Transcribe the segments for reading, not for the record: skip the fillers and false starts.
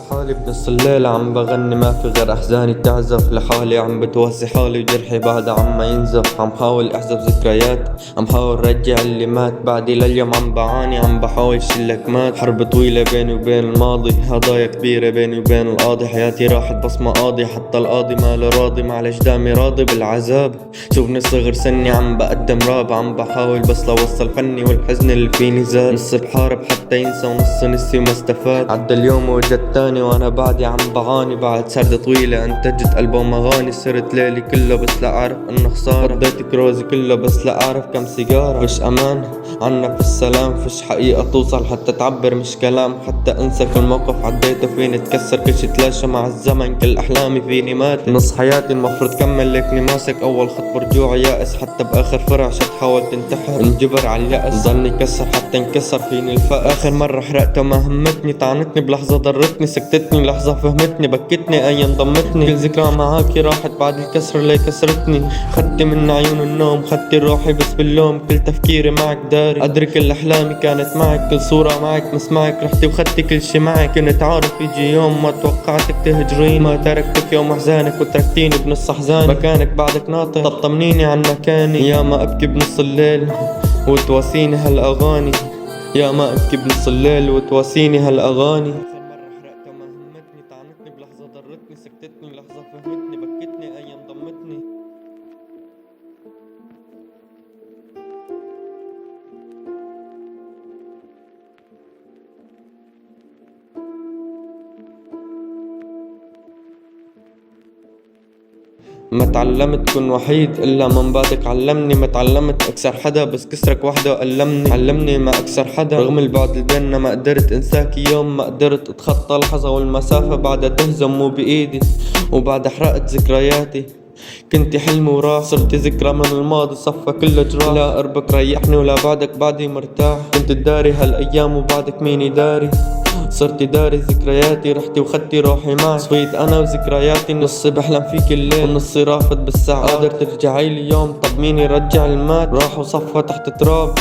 لحالي بنص الليل عم بغني، ما في غير احزاني تعزف لحالي، عم بتواسي حالي وجرحي بعد عم ينزف. عم حاول احذف ذكريات، عم حاول رجع اللي مات بعدي، لليوم عم بعاني، عم بحاول شلك مات. حرب طويلة بيني وبين الماضي، هضايا كبيرة بيني وبين القاضي، حياتي راحت بس ما قاضي، حتى القاضي ما راضي، معلش دامي راضي بالعذاب. شوفني صغر سني عم بقدم راب، عم بحاول بس لوصل فني والحزن اللي فيني زاد. نص بحارب حتى ينسى ونص نسي وما استفاد، عدى اليوم وجد تاني وانا بعدي عم بعاني. بعد سردة طويلة انتجت ألبوم اغاني، صرت ليلي كله بس لا اعرف انه خسارة، قضيت كروزي كله بس لا اعرف كم سيجارة. فيش امان عنا في السلام، فيش حقيقة توصل حتى تعبر مش كلام، حتى انسى كل موقف عديته فيني تكسر، كل شي تلاشى مع الزمن، كل احلامي فيني مات. نص حياتي المفروض كمل ليكني ماسك اول خط برجوع يائس، حتى باخر فرع شت حاول تنتحر، انجبر على اليأس، ظني كسر حتى انكسر فيني الفأس. اخر مرة حرقتها ما همتني، طعنتني بلحظة ضرتني، سكتتني لحظة فهمتني، بكتني ايام ضمتني، كل ذكرى معاكي راحت بعد الكسر اللي كسرتني. خدتي من عيون النوم، خدتي روحي بس باللوم، كل تفكيري معك داري، ادري كل احلامي كانت معك، كل صورة معك مسمعك، رحتي وخدتي كل شي معك. كنت عارف يجي يوم ما توقعتك تهجرين، ما تركتك يوم احزانك وتركتيني بنص احزاني، مكانك بعدك ناطر، طب طمنيني عن مكاني. يا ما ابكي بنص الليل وتواسيني هالاغاني، يا ما ابكي بنص الليل وتواسيني هالاغاني. اخر مرة حرقتها ما همتني، طعنتني بلحظة ضرتني، سكتتني لحظة فهمتني، بكتني ايام ضمتني. ما تعلمت كن وحيد الا من بعدك علمني، ما تعلمت اكسر حدا بس كسرك وحده ألمني، علمني ما اكسر حدا رغم البعد اللي بيننا، ما قدرت انساك يوم، ما قدرت اتخطى لحظة والمسافة بعدها تهزم مو بايدي، وبعد حرقت ذكرياتي كنت حلم وراح، صرت ذكرى من الماضي صفى كله جراح. لا قربك ريحني ولا بعدك بعدي مرتاح، كنت تداري هالايام وبعدك مين يداري، صرت داري ذكرياتي، رحتي وخدتي روحي معك، صفيت انا وذكرياتي، نصي بحلم فيك الليل ونصي رافض بالساعات. قادر ترجعي لي يوم، طب مين يرجع المات، راح وصفى تحت تراب،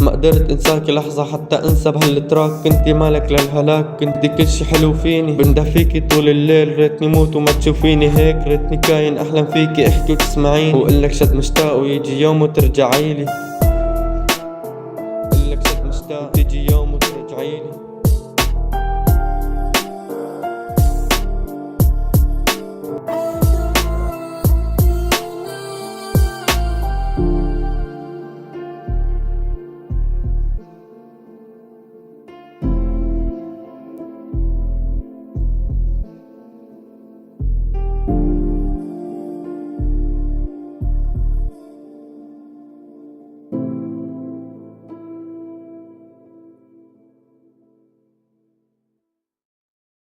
ما قدرت انساكي لحظة حتى انسى بهالتراك، كنتي مالك للهلاك، كنتي كل شي حلو فيني، بنده فيكي طول الليل، ريتني موت وما تشوفيني هيك، ريتني كاين احلم فيكي احكي وتسمعيني، وقلك شد مشتاق ويجي يوم وترجعيلي، قلك شد مشتاق تيجي يوم وترجعيلي.